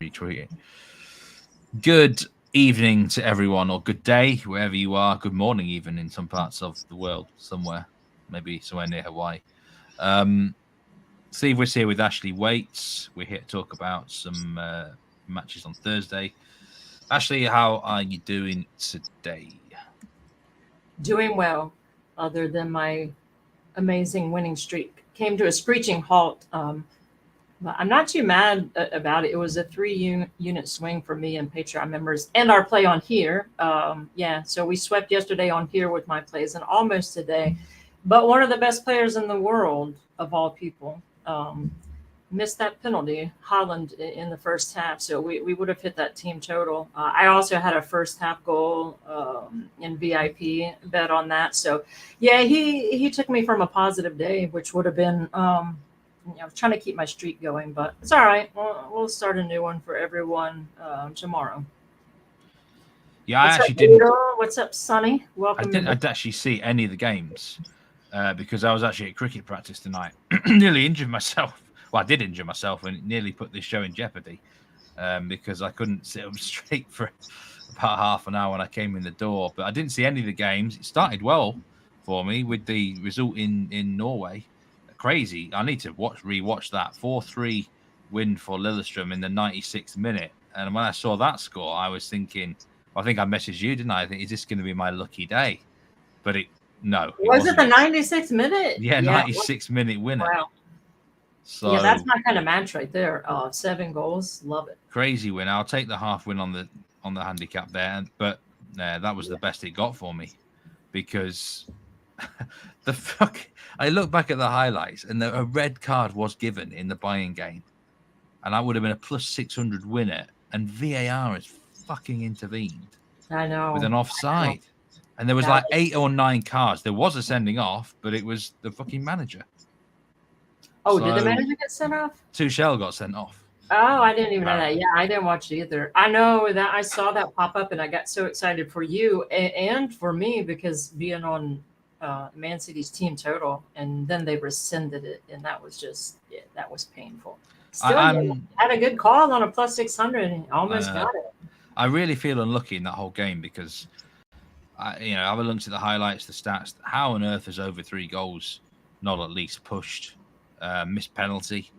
retweet it. Good evening to everyone, or good day, wherever you are. Good morning, even in some parts of the world, somewhere, maybe somewhere near Hawaii. Steve Wiss here with Ashley Waits. We're here to talk about some matches on Thursday. Ashley, how are you doing today? Doing well, other than my amazing winning streak came to a screeching halt. But I'm not too mad about it. It was a three unit swing for me and Patreon members and our play on here. Yeah, so we swept yesterday on here with my plays and almost today. But one of the best players in the world, of all people, missed that penalty, Holland, in the first half. So we would have hit that team total. I also had a first half goal in VIP bet on that. So, yeah, he took me from a positive day, which would have been trying to keep my streak going, but it's all right. We'll start a new one for everyone tomorrow. Yeah, I What's actually up, didn't. Guido? What's up, Sonny? Welcome. I'd actually see any of the games because I was actually at cricket practice tonight. Nearly injured myself. Well, I did injure myself and it nearly put this show in jeopardy because I couldn't sit up straight for about half an hour when I came in the door. But I didn't see any of the games. It started well for me with the result in Norway. Crazy. I need to rewatch that 4-3 win for Lillestrøm in the 96th minute. And when I saw that score, I was thinking, I think I messaged you, didn't I? I think, is this going to be my lucky day? But no. Was it the 96th minute? Yeah, 96-minute winner. Wow. So, yeah, that's my kind of match right there. 7 goals, love it. Crazy win. I'll take the half win on the handicap there, but that was the best it got for me because I look back at the highlights and a red card was given in the Bayern game, and that would have been a plus 600 winner, and VAR has fucking intervened. I know. With an offside. And there was like 8 or 9 cards. There was a sending off, but it was the fucking manager. Oh, did the manager get sent off? Tuchel got sent off. Oh, I didn't even know that. Yeah, I didn't watch it either. I know that I saw that pop up and I got so excited for you and for me because being on Man City's team total, and then they rescinded it, and that was just that was painful. Still, had a good call on a plus 600 and almost got it. I really feel unlucky in that whole game because I have a look at the highlights, the stats. How on earth is over 3 goals not at least pushed? Missed penalty.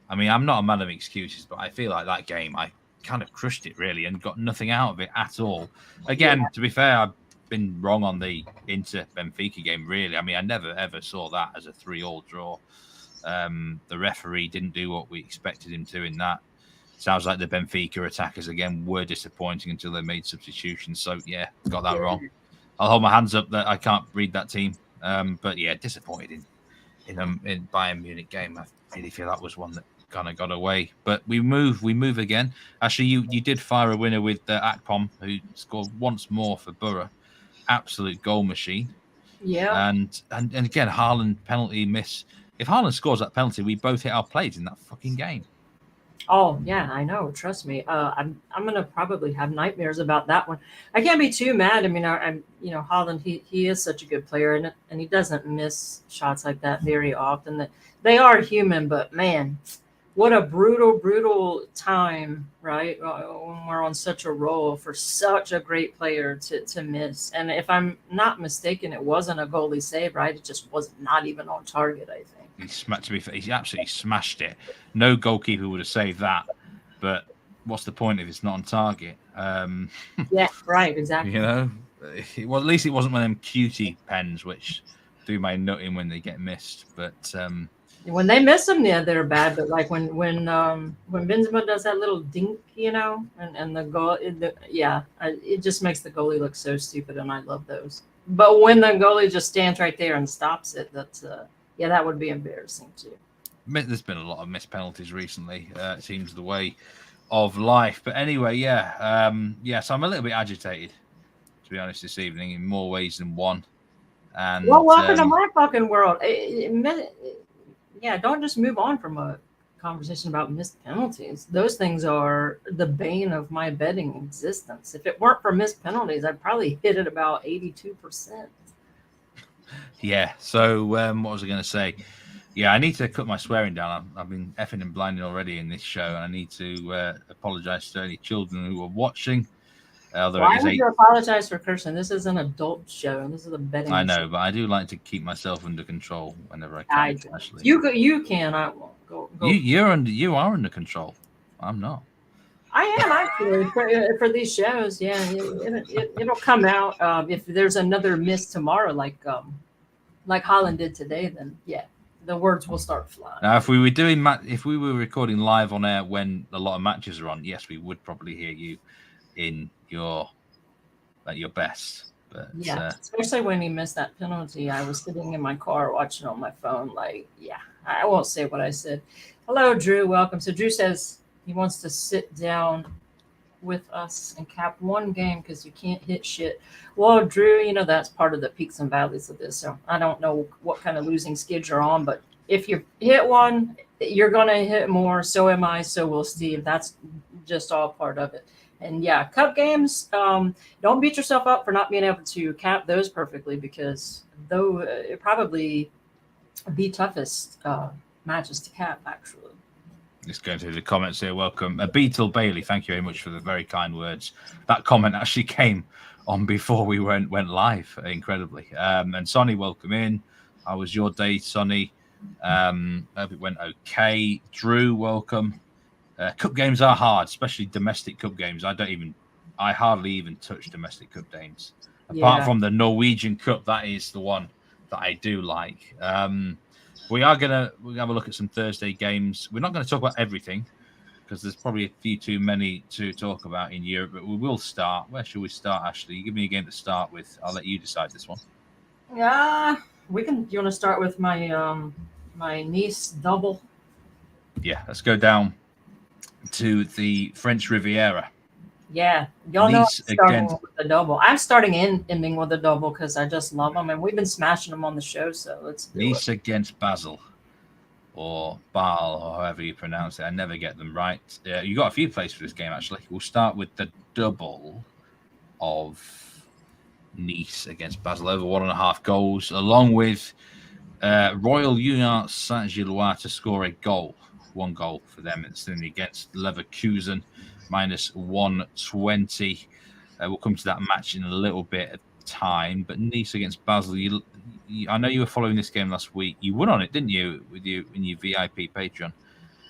I mean, I'm not a man of excuses, but I feel like that game I kind of crushed it really and got nothing out of it at all. Again, to be fair, I've been wrong on the Inter Benfica game, really. I mean, I never ever saw that as a 3-3 draw. The referee didn't do what we expected him to in that. Sounds like the Benfica attackers again were disappointing until they made substitutions. So yeah, got that wrong. I'll hold my hands up that I can't read that team. But yeah, disappointed in Bayern Munich game. I really feel that was one that kind of got away. But we move again. Actually, you did fire a winner with Akpom, who scored once more for Borough. Absolute goal machine. Yeah. And again, Haaland penalty miss. If Haaland scores that penalty, we both hit our plays in that fucking game. Oh yeah, I know. Trust me. I'm gonna probably have nightmares about that one. I can't be too mad. I mean, I'm Haaland. He is such a good player, and he doesn't miss shots like that very often. That they are human, but man, what a brutal time, right? When we're on such a roll for such a great player to miss. And if I'm not mistaken, it wasn't a goalie save, right? It just was not even on target, I think. He absolutely smashed it. No goalkeeper would have saved that. But what's the point if it's not on target? Yeah, right, exactly. Well, at least it wasn't one of them cutie pens which do my nutting when they get missed. But when they miss them, yeah, they're bad. But like when Benzema does that little dink, and the goal, it just makes the goalie look so stupid, and I love those. But when the goalie just stands right there and stops it, that's that would be embarrassing too. There's been a lot of missed penalties recently. It seems the way of life. But anyway, so I'm a little bit agitated, to be honest, this evening in more ways than one. And welcome to my fucking world. Don't just move on from a conversation about missed penalties. Those things are the bane of my betting existence. If it weren't for missed penalties, I'd probably hit it about 82%. Yeah. So what was I going to say? Yeah, I need to cut my swearing down. I've been effing and blinding already in this show, and I need to apologize to any children who are watching. Although Why it is would you apologize for cursing? This is an adult show, and this is a betting I know, show. but I do like to keep myself under control whenever I can. I do. Actually, You can. I won't. Go. You are under control. I'm not. I am actually for these shows. Yeah, it'll come out if there's another miss tomorrow, like Holland did today. Then yeah, the words will start flying. Now, if we were doing if we were recording live on air when a lot of matches are on, yes, we would probably hear you in your at your best. But yeah, especially when he missed that penalty. I was sitting in my car watching on my phone. Like, yeah, I won't say what I said. Hello, Drew. Welcome. So Drew says he wants to sit down with us and cap one game because you can't hit shit. Well, Drew, you know that's part of the peaks and valleys of this. So I don't know what kind of losing skid you're on, but if you hit one, you're gonna hit more. So am I. So will Steve. That's just all part of it. And yeah, cup games, don't beat yourself up for not being able to cap those perfectly because though it probably the toughest matches to cap, actually. Just going through the comments here. Welcome. Beetle Bailey, thank you very much for the very kind words. That comment actually came on before we went live, incredibly. And Sonny, welcome in. How was your day, Sonny? Hope it went okay. Drew, welcome. Cup games are hard, especially domestic cup games. I hardly even touch domestic cup games. Apart from the Norwegian Cup, that is the one that I do like. We're gonna have a look at some Thursday games. We're not going to talk about everything because there's probably a few too many to talk about in Europe, but we will start. Where should we start, Ashley? You give me a game to start with. I'll let you decide this one. Yeah, we can. Do you want to start with my my Nice double? Yeah, let's go down to the French Riviera. Yeah, y'all know I'm starting with the double. I'm starting ending with a double because I just love them, and we've been smashing them on the show. So let's do Nice against Basel, or Basel, or however you pronounce it. I never get them right. You got a few plays for this game actually. We'll start with the double of Nice against Basel, over 1.5 goals, along with Royal Union Saint-Gilloise to score a goal. 1 goal for them. It's against Leverkusen, minus 120. We'll come to that match in a little bit of time. But Nice against Basel, I know you were following this game last week. You won on it, didn't you, in your VIP Patreon?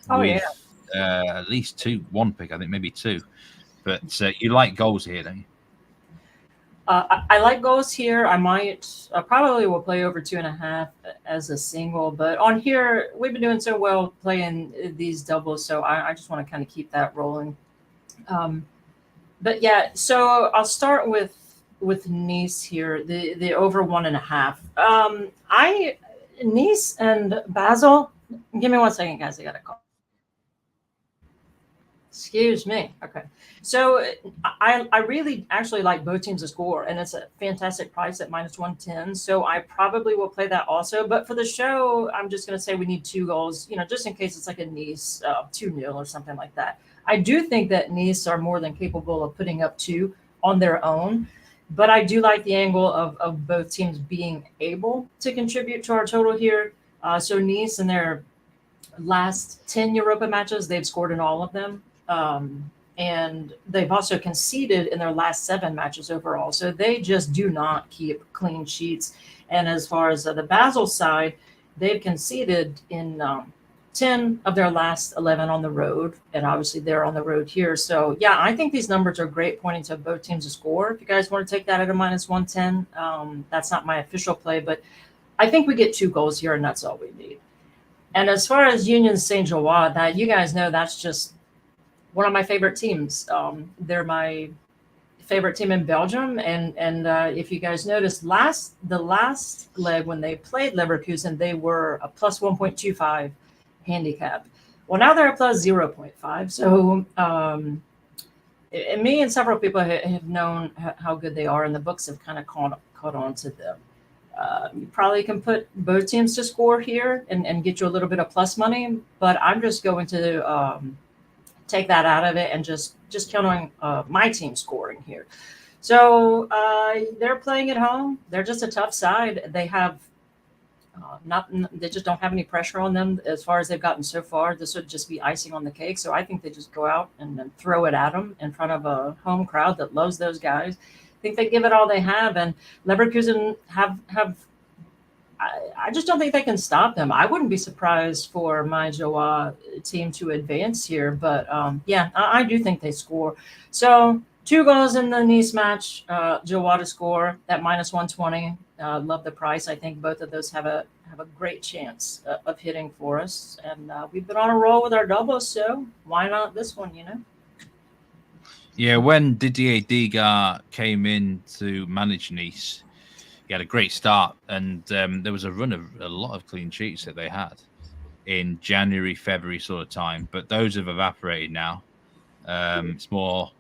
Oh, with, at least one pick, I think, maybe 2. But you like goals here, don't you? I like goals here. I probably will play over 2.5 as a single, but on here we've been doing so well playing these doubles, so I just want to kind of keep that rolling. But yeah, so I'll start with Nice here, the over 1.5. Nice and Basel. Give me 1 second, guys. I got a call. Excuse me. Okay. So I really actually like both teams to score, and it's a fantastic price at minus 110. So I probably will play that also. But for the show, I'm just going to say we need 2 goals, just in case it's like a Nice 2-0 or something like that. I do think that Nice are more than capable of putting up 2 on their own. But I do like the angle of both teams being able to contribute to our total here. So Nice in their last 10 Europa matches, they've scored in all of them. And they've also conceded in their last 7 matches overall. So they just do not keep clean sheets. And as far as the Basel side, they've conceded in 10 of their last 11 on the road. And obviously they're on the road here. So yeah, I think these numbers are great, pointing to both teams to score. If you guys want to take that at a minus 110, that's not my official play, but I think we get 2 goals here and that's all we need. And as far as Union Saint-Gilloise, that you guys know, that's just one of my favorite teams. They're my favorite team in Belgium. And if you guys noticed, the last leg when they played Leverkusen, they were a plus 1.25 handicap. Well, now they're a plus 0.5. So me and several people have known how good they are, and the books have kind of caught on to them. You probably can put both teams to score here and get you a little bit of plus money, but I'm just going to take that out of it and just count on my team scoring here. So they're playing at home. They're just a tough side. They have They just don't have any pressure on them as far as they've gotten so far. This would just be icing on the cake. So I think they just go out and then throw it at them in front of a home crowd that loves those guys. I think they give it all they have, and Leverkusen have. I just don't think they can stop them. I wouldn't be surprised for my Joie team to advance here, but yeah, I do think they score. So 2 goals in the Nice match. Joie to score at -120. Love the price. I think both of those have a great chance of hitting for us, and we've been on a roll with our doubles, so why not this one? Yeah, when Didier Digard came in to manage Nice, he had a great start, and there was a run of a lot of clean sheets that they had in January, February sort of time, but those have evaporated now. It's more,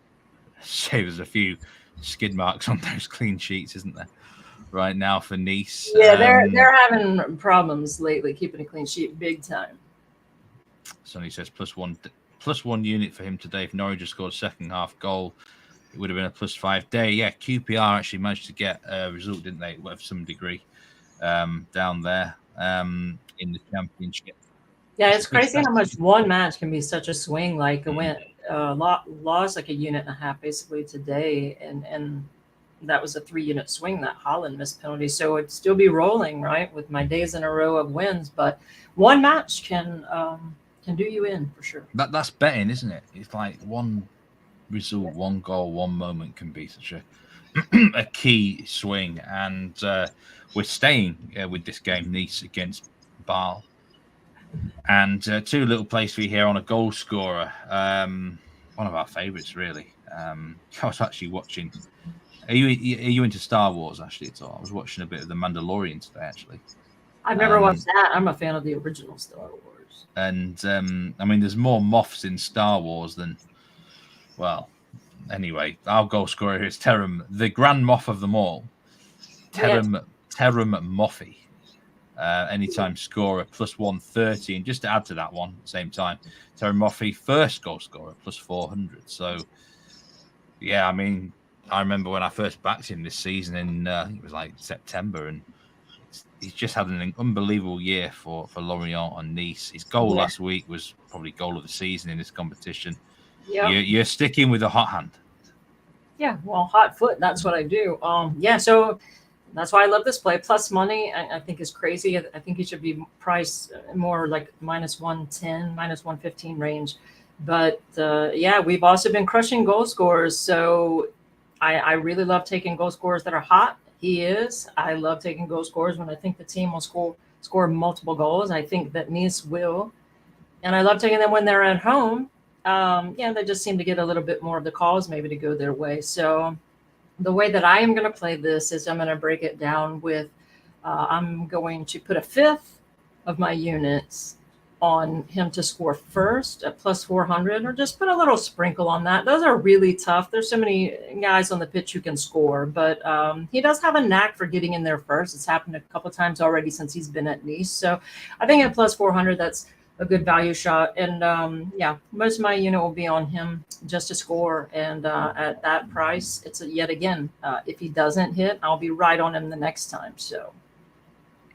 say, there's a few skid marks on those clean sheets, isn't there, right now for Nice? Yeah, they're having problems lately keeping a clean sheet, big time. Sonny says +1 unit for him today. If Norwich just scored second half goal, it would have been a +5 day. Yeah, QPR actually managed to get a result, didn't they, of some degree, down there in the Championship. Yeah, it's crazy how much one match can be such a swing. Like it went lost like a unit and a half basically today, and that was a 3-unit swing that Holland missed penalty. So it'd still be rolling, right, with my days in a row of wins. But one match can do you in for sure. That's betting, isn't it? It's like one result, one goal, one moment can be such a key swing. And we're staying with this game, Nice against Bâle. And 2 little plays for you here on a goal scorer. One of our favourites, really. I was actually watching. Are you into Star Wars, actually, at all? I was watching a bit of The Mandalorian today, actually. I've never watched that. I'm a fan of the original Star Wars. And, I mean, there's more Moffs in Star Wars than, well, anyway, our goal scorer is Terem, the Grand Moff of them all. Terem Moffi. Anytime scorer +130, and just to add to that one, same time, Terem Moffi, first goal scorer +400. So, yeah, I mean, I remember when I first backed him this season in I think it was like September, and he's just had an unbelievable year for Lorient and Nice. His goal last week was probably goal of the season in this competition. Yeah, you're sticking with a hot hand. Yeah, well, hot foot. That's what I do. Yeah, so. That's why I love this play. Plus money, I think, is crazy. I think he should be priced more like -110, -115 range. But yeah, we've also been crushing goal scorers. So I really love taking goal scorers that are hot. He is. I love taking goal scorers when I think the team will score multiple goals. I think that Nice will. And I love taking them when they're at home. Yeah, they just seem to get a little bit more of the calls maybe to go their way. So the way that I am going to play this is I'm going to break it down with I'm going to put a fifth of my units on him to score first at +400, or just put a little sprinkle on that. Those are really tough. There's so many guys on the pitch who can score, but he does have a knack for getting in there first. It's happened a couple times already since he's been at Nice. So I think at +400, that's a good value shot. And yeah, most of my unit will be on him just to score. And at that price, it's yet again, if he doesn't hit, I'll be right on him the next time. So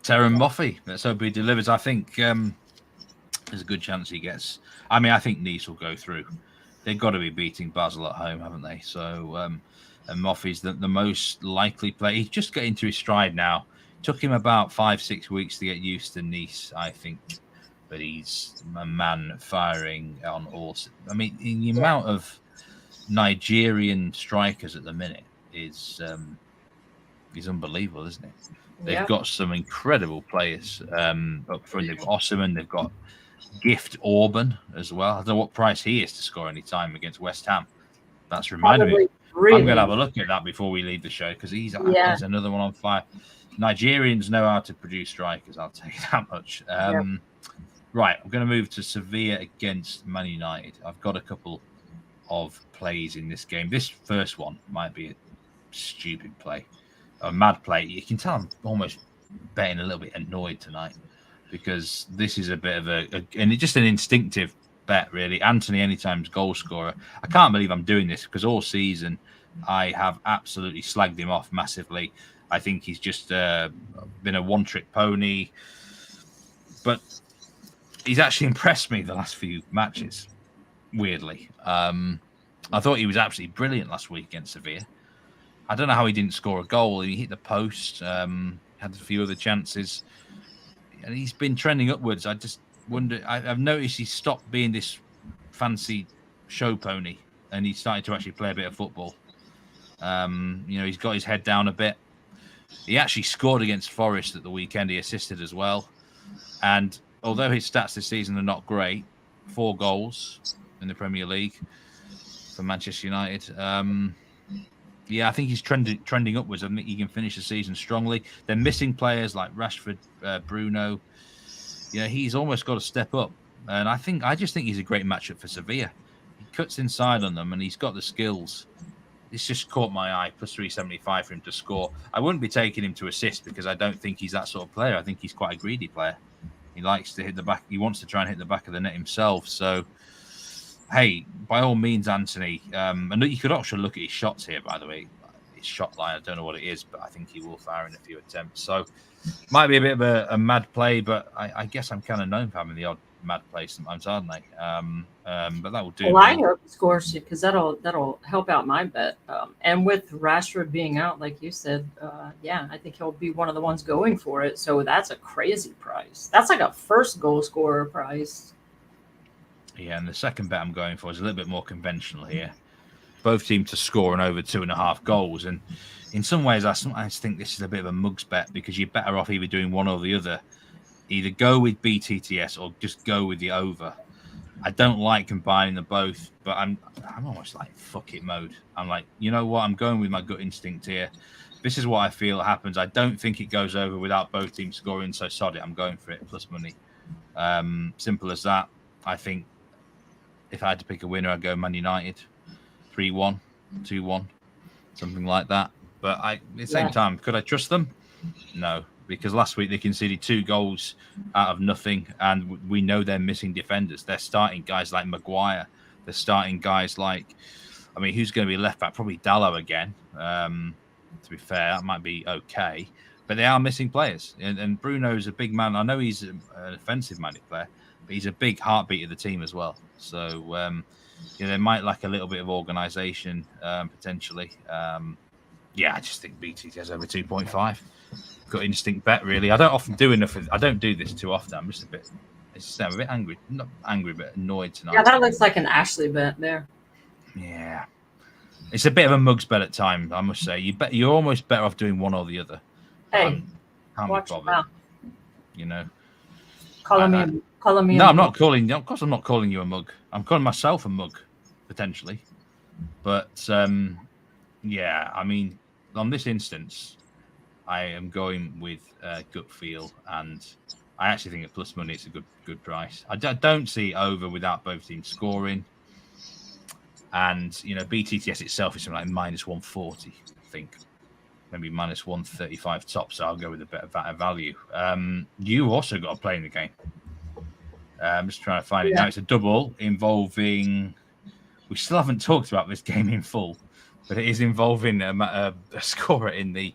Terem Moffi, let's hope he delivers. I think there's a good chance he gets. I mean, I think Nice will go through. They've got to be beating Basel at home, haven't they? So and Moffi's the most likely play. He's just getting to his stride now. Took him about 5-6 weeks to get used to Nice, I think. But he's a man firing on all. I mean, the amount of Nigerian strikers at the minute is unbelievable, isn't it? They've got some incredible players up front. They've got Osimhen, they've got Gift Orban as well. I don't know what price he is to score any time against West Ham. That's reminded me. Really? I'm going to have a look at that before we leave the show, because he's another one on fire. Nigerians know how to produce strikers, I'll tell you that much. Right, I'm going to move to Sevilla against Man United. I've got a couple of plays in this game. This first one might be a stupid play, a mad play. You can tell I'm almost betting a little bit annoyed tonight, because this is a bit of and it's just an instinctive bet, really. Anthony Anytime's goal scorer. I can't believe I'm doing this, because all season I have absolutely slagged him off massively. I think he's just been a one-trick pony. But he's actually impressed me the last few matches, weirdly. I thought he was absolutely brilliant last week against Sevilla. I don't know how he didn't score a goal. He hit the post, had a few other chances. And he's been trending upwards. I just wonder. I've noticed he's stopped being this fancy show pony, and he's started to actually play a bit of football. He's got his head down a bit. He actually scored against Forest at the weekend. He assisted as well. And although his stats this season are not great, 4 goals in the Premier League for Manchester United. I think he's trending upwards. I think he can finish the season strongly. They're missing players like Rashford, Bruno. He's almost got to step up. And I just think he's a great matchup for Sevilla. He cuts inside on them, and he's got the skills. It's just caught my eye. Plus 375 for him to score. I wouldn't be taking him to assist because I don't think he's that sort of player. I think he's quite a greedy player. He likes to hit the back. He wants to try and hit the back of the net himself. So, hey, by all means, Anthony. And you could also look at his shots here, by the way. His shot line, I don't know what it is, but I think he will fire in a few attempts. So, might be a bit of a mad play, but I guess I'm kind of known for having the odd mad play sometimes, aren't I? But that will do. Well, I hope he scores because that'll help out my bet. And with Rashford being out, like you said, I think he'll be one of the ones going for it. So that's a crazy price. That's like a first goal scorer price. Yeah, and the second bet I'm going for is a little bit more conventional here. Both teams to score and over 2.5 goals. And in some ways, I sometimes think this is a bit of a mugs bet because you're better off either doing one or the other. Either go with BTTS or just go with the over. I don't like combining them both, but I'm almost like fuck it mode. I'm like, you know what? I'm going with my gut instinct here. This is what I feel happens. I don't think it goes over without both teams scoring, so sod it. I'm going for it, plus money. Simple as that. I think if I had to pick a winner, I'd go Man United. 3-1, 2-1, something like that. But at the same time, could I trust them? No, because last week they conceded 2 goals out of nothing, and we know they're missing defenders. They're starting guys like Maguire. They're starting guys like, who's going to be left back? Probably Dallo again. To be fair, that might be okay. But they are missing players. And Bruno's a big man. I know he's an offensive-minded player, but he's a big heartbeat of the team as well. So, they might lack a little bit of organisation, potentially. I just think BT has over 2.5. Got instinct bet, really. I don't often do enough. I don't do this too often. I'm just I'm a bit angry. Not angry, but annoyed tonight. Yeah, that looks like an Ashley bet there. Yeah. It's a bit of a mugs bet at times, I must say. You're almost better off doing one or the other. Hey, watch your mouth. Calling me. No, I'm not calling. Of course, I'm not calling you a mug. I'm calling myself a mug, potentially. But on this instance, I am going with gut feel, and I actually think at plus money it's a good price. I don't see over without both teams scoring, and BTTS itself is something like minus 140, I think, maybe minus 135 top. So I'll go with a bit of that value. You also got to play in the game. I'm just trying to find it now. It's a double involving. We still haven't talked about this game in full, but it is involving a scorer in the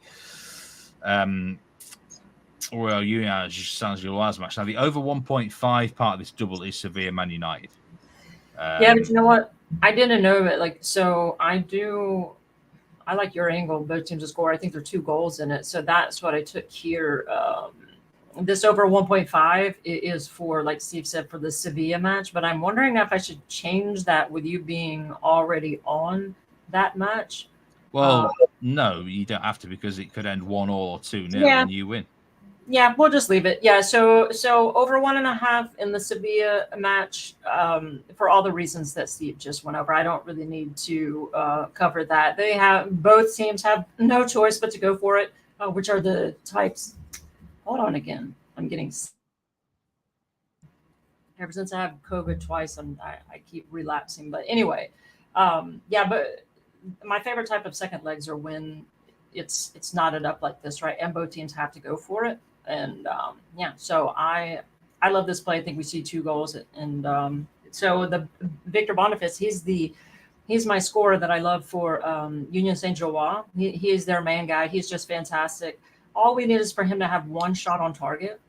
Royal Union San Gilloise match. Now, the over 1.5 part of this double is Sevilla Man United. But you know what? I didn't know it. I like your angle, both teams to score. I think there are 2 goals in it. So that's what I took here. This over 1.5 is for, like Steve said, for the Sevilla match. But I'm wondering if I should change that with you being already on that match. Well, no, you don't have to because it could end 1-1 or 2-0 and you win. Yeah, we'll just leave it. Yeah, so over 1.5 in the Sevilla match for all the reasons that Steve just went over. I don't really need to cover that. Both teams have no choice but to go for it, which are the types. Hold on again. I'm getting. Ever since I have COVID twice, I keep relapsing. But anyway, but my favorite type of second legs are when it's knotted up like this, right? And both teams have to go for it. And so I love this play. I think we see 2 goals. And so the Victor Boniface, he's the He's my scorer that I love for Union Saint-Gilloise. He is their main guy. He's just fantastic. All we need is for him to have one shot on target.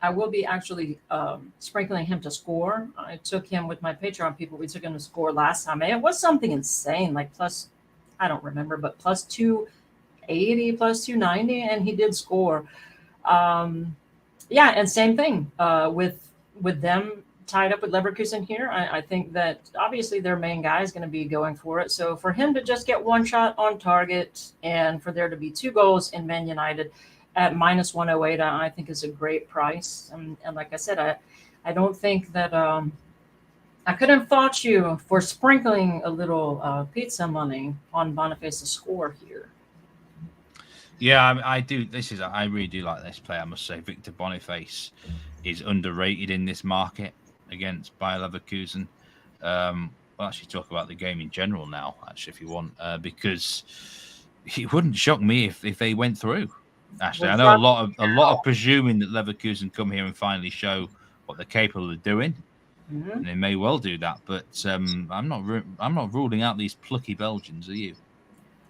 I will be actually sprinkling him to score. I took him with my Patreon people. We took him to score last time. And it was something insane, like plus, I don't remember, but plus 280, plus 290, and he did score. Yeah, and same thing with them tied up with Leverkusen here. I think that obviously their main guy is going to be going for it. So for him to just get one shot on target and for there to be 2 goals in Man United at minus 108, I think is a great price. And like I said, I don't think that I couldn't fault you for sprinkling a little pizza money on Boniface to score here. Yeah, I do. I really do like this player. I must say, Victor Boniface is underrated in this market against Bayer Leverkusen. We'll actually talk about the game in general now, actually, if you want, because it wouldn't shock me if they went through. Actually, I know a lot of presuming that Leverkusen come here and finally show what they're capable of doing, and they may well do that. But I'm not ruling out these plucky Belgians. Are you?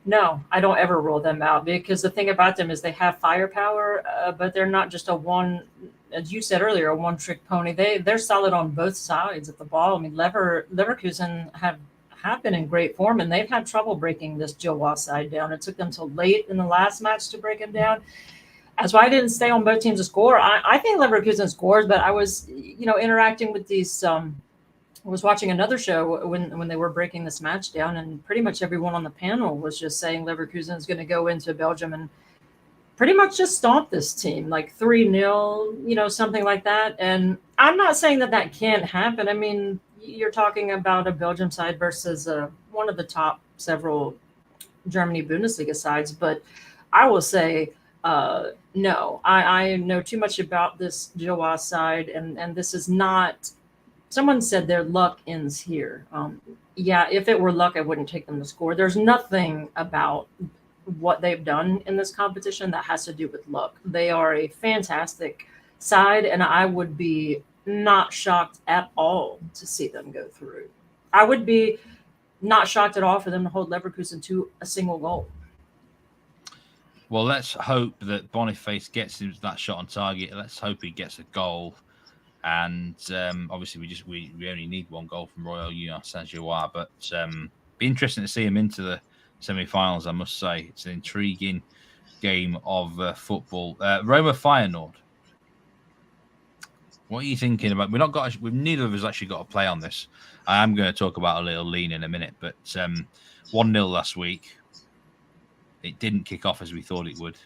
No, I don't ever rule them out because the thing about them is they have firepower, but they're not just a one, as you said earlier, a one-trick pony. They're solid on both sides of the ball. I mean, Leverkusen have been in great form, and they've had trouble breaking this Gilloise side down. It took them till late in the last match to break them down. That's why I didn't stay on both teams to score. I think Leverkusen scores, but I was, interacting with these. I was watching another show when they were breaking this match down, and pretty much everyone on the panel was just saying Leverkusen is going to go into Belgium and pretty much just stomp this team, like 3-0, something like that. And I'm not saying that can't happen. I mean, you're talking about a Belgium side versus one of the top several Germany Bundesliga sides, but I will say no. I know too much about this Gilloise side, and this is not. Someone said their luck ends here. Yeah, if it were luck, I wouldn't take them to score. There's nothing about what they've done in this competition that has to do with luck. They are a fantastic side, and I would be not shocked at all to see them go through. I would be not shocked at all for them to hold Leverkusen to a single goal. Well, let's hope that Boniface gets him that shot on target. Let's hope he gets a goal. And obviously, we only need 1 goal from Royal Union Saint-Gilloise, but be interesting to see him into the semi-finals. I must say, it's an intriguing game of football. Roma Feyenoord. What are you thinking about? We've neither of us actually got a play on this. I am going to talk about a little lean in a minute, but 1-0 last week. It didn't kick off as we thought it would.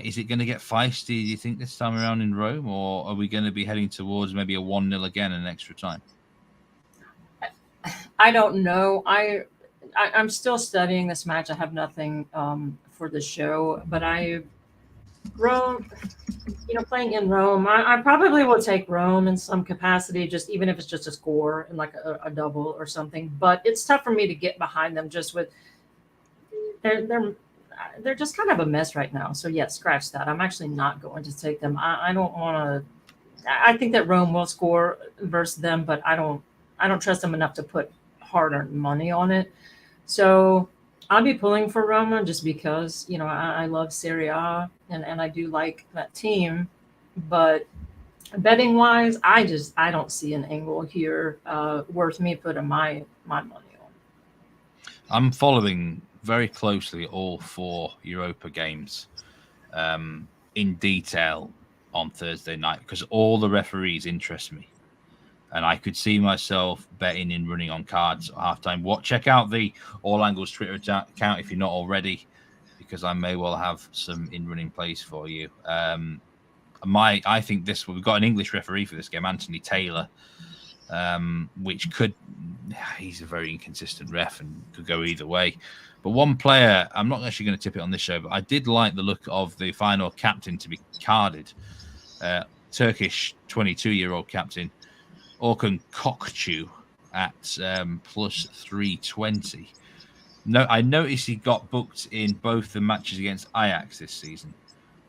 Is it going to get feisty, do you think, this time around in Rome, or are we going to be heading towards maybe a 1-0 again in extra time? I don't know. I'm still studying this match. I have nothing for the show, but Rome, playing in Rome, I probably will take Rome in some capacity, just even if it's just a score and like a double or something. But it's tough for me to get behind them just with they're just kind of a mess right now. So yeah, scratch that. I'm actually not going to take them. I don't want to. I think that Rome will score versus them, but I don't trust them enough to put hard-earned money on it. So I'll be pulling for Roma just because I love Serie A and I do like that team. But betting wise, I don't see an angle here worth me putting my money on. I'm following very closely all 4 Europa games in detail on Thursday night because all the referees interest me, and I could see myself betting in running on cards at halftime. Check out the All Angles Twitter account if you're not already, because I may well have some in-running plays for you. I think we've got an English referee for this game, Anthony Taylor, which he's a very inconsistent ref and could go either way. But one player, I'm not actually going to tip it on this show, but I did like the look of the final captain to be carded. Turkish 22-year-old captain, Orkun Kokcu at plus 320. No, I noticed he got booked in both the matches against Ajax this season.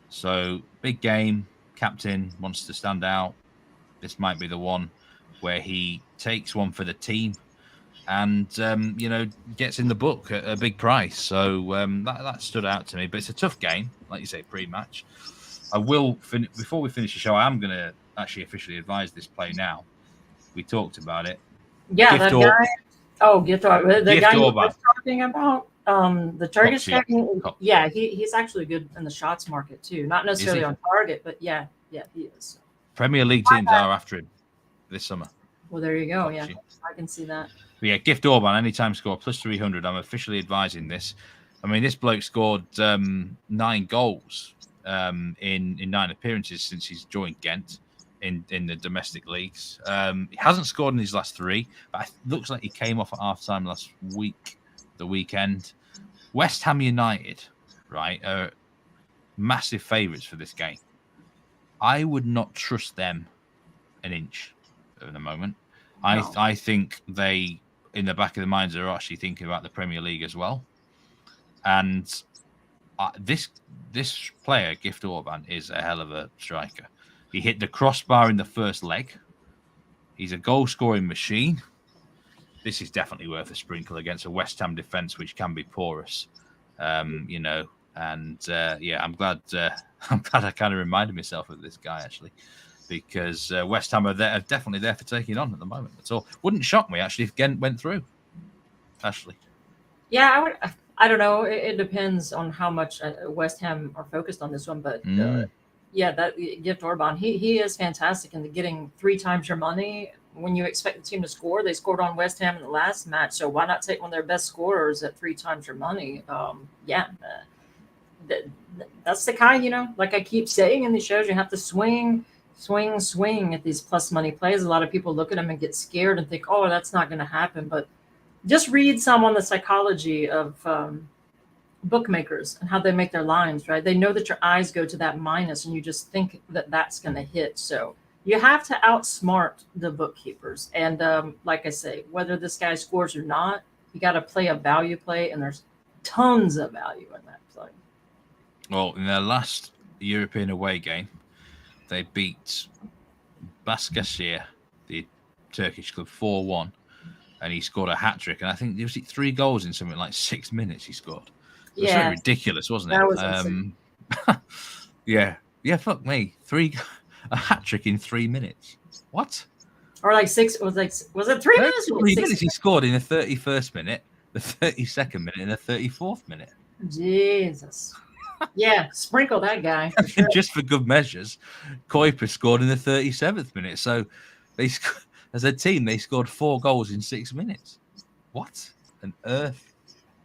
So big game, captain wants to stand out. This might be the one where he takes one for the team. and gets in the book at a big price. So that stood out to me. But it's a tough game, like you say, pre-match. I will before we finish the show. I am going to actually officially advise this play now. We talked about it. Yeah, that guy. Oh, Gift Orban. The guy you were talking about. The Turkish guy. Yeah, he's actually good in the shots market too. Not necessarily on target, but yeah, he is. Premier League teams are after him this summer. Well, there you go. Yeah, I can see that. But yeah, Gift Orban, anytime score plus 300. I'm officially advising this. I mean, this bloke scored 9 goals in 9 appearances since he's joined Ghent in the domestic leagues. He hasn't scored in his last 3, but it looks like he came off at half-time last week, the weekend. West Ham United, right, are massive favourites for this game. I would not trust them an inch at the moment. No. I think they, in the back of their minds, are actually thinking about the Premier League as well. And this player, Gift Orban, is a hell of a striker. He hit the crossbar in the first leg. He's a goal-scoring machine. This is definitely worth a sprinkle against a West Ham defence, which can be porous, And I'm glad I kind of reminded myself of this guy actually, because West Ham are definitely there for taking on at the moment. That's all. Wouldn't shock me actually if Ghent went through. Ashley. Yeah, I don't know. It depends on how much West Ham are focused on this one, but that Gift Orban, he is fantastic in getting 3 times your money. When you expect the team to score, they scored on West Ham in the last match. So why not take one of their best scorers at 3 times your money? That's the kind, like I keep saying in these shows, you have to swing at these plus money plays. A lot of people look at them and get scared and think, oh, that's not going to happen. But just read some on the psychology of bookmakers and how they make their lines, right? They know that your eyes go to that minus and you just think that that's going to hit. So you have to outsmart the bookkeepers. And like I say, whether this guy scores or not, you got to play a value play, and there's tons of value in that play. Well, in their last European away game, they beat Başakşehir, the Turkish club, 4-1, and he scored a hat-trick. And I think there was 3 goals in something like 6 minutes he scored. It was very ridiculous, wasn't it? That was insane. Yeah, fuck me. A hat-trick in 3 minutes. What? Or like 6, was it 3 minutes? 3 minutes he scored in the 31st minute, the 32nd minute, and the 34th minute. Jesus. Yeah, sprinkle that guy. For sure. Just for good measures, Kuiper scored in the 37th minute. So they, as a team, they scored 4 goals in 6 minutes. What on earth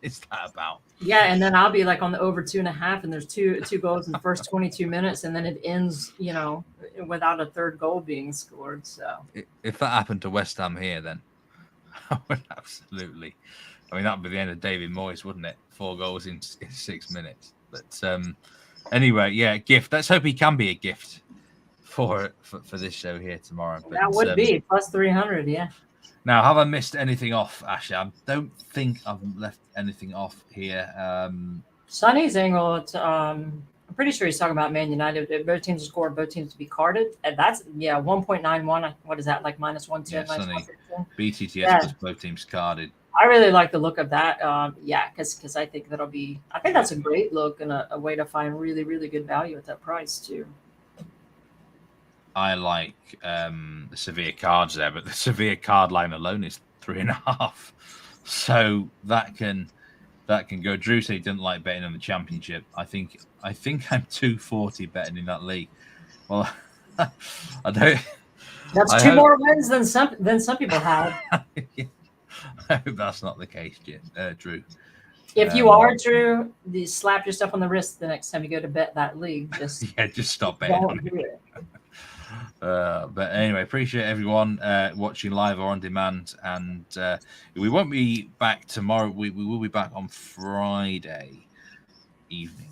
is that about? Yeah, and then I'll be like on the over 2.5, and there's two goals in the first 22 minutes, and then it ends, without a third goal being scored. So if that happened to West Ham here, then I would absolutely. I mean, that'd be the end of David Moyes, wouldn't it? 4 goals in 6 minutes. But anyway, yeah, gift. Let's hope he can be a gift for this show here tomorrow. But, that would be plus 300, yeah. Now, have I missed anything off, Ashley? I don't think I've left anything off here. Sonny's angle, I'm pretty sure he's talking about Man United. Both teams score, both teams to be carded. And that's, 1.91. What is that, like minus 110? Yeah, Sonny, BTTS plus both teams carded. I really like the look of that. Because I think that's a great look and a way to find really, really good value at that price too. I like the Sevilla cards there, but the Sevilla card line alone is 3.5, so that can go. Drew said he didn't like betting on the Championship. I think I'm 240 betting in that league. Well, I don't. That's 2 more wins than some people have. I hope that's not the case, Drew. If you are, Drew, you slap yourself on the wrist the next time you go to bet that league. Just stop betting on it. But anyway, appreciate everyone watching live or on demand. And we won't be back tomorrow. We will be back on Friday evening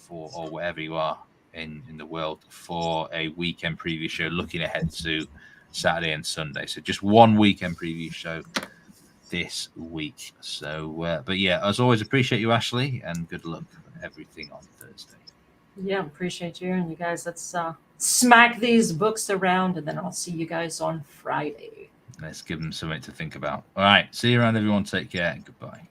or wherever you are in the world for a weekend preview show looking ahead to Saturday and Sunday. So just one weekend preview show this week. So, but yeah, as always, appreciate you, Ashley, and good luck for everything on Thursday. Yeah, appreciate you. And you guys, let's smack these books around, and then I'll see you guys on Friday. Let's give them something to think about. All right. See you around, everyone. Take care and goodbye.